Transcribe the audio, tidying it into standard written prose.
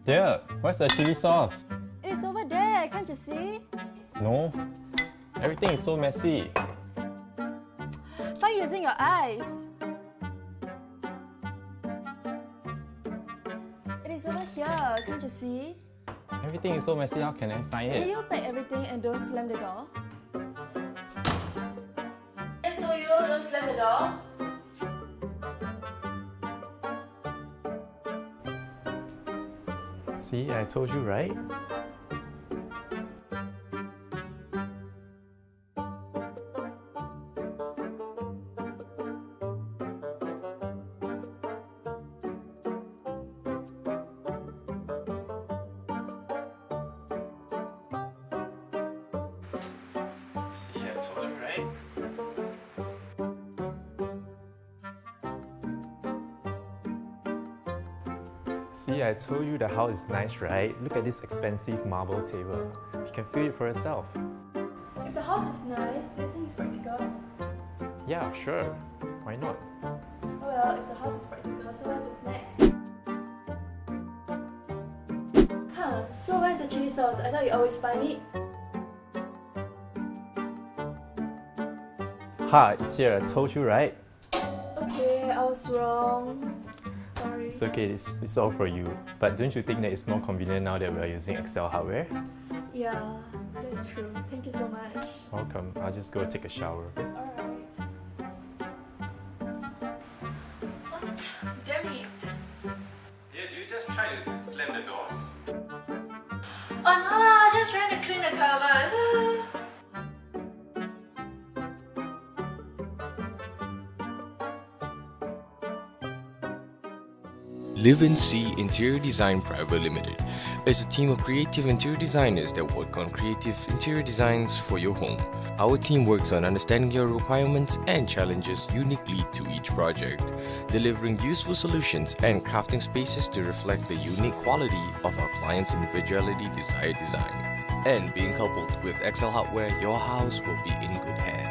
Here, where's the chili sauce? It is over there, can't you see? No, everything is so messy. Try using your eyes. It is over here, can't you see? Everything is so messy, how can I find Can it? you pack everything and don't slam the door? I told you, don't slam the door. See, I told you, right? See, I told you, right? See, I told you the house is nice, right? Look at this expensive marble table. You can feel it for yourself. If the house is nice, do you think it's practical? Yeah, sure. Why not? Oh well, if the house is practical, so where's the snacks? Huh, so where's the chili sauce? I thought you always find it. Ha, it's here. I told you, right? Okay, I was wrong. Sorry. It's okay, it's all for you. But don't you think that it's more convenient now that we're using Excel hardware? Yeah, that's true. Thank you so much. Welcome. I'll just go take a shower. Alright. What? Damn it. Did you just try to slam the doors? Oh no, I was just trying to clean the cupboard. Livinci Interior Design Private Limited is a team of creative interior designers that work on creative interior designs for your home. Our team works on understanding your requirements and challenges uniquely to each project, delivering useful solutions and crafting spaces to reflect the unique quality of our clients' individually desired design. And being coupled with Excel hardware, your house will be in good hands.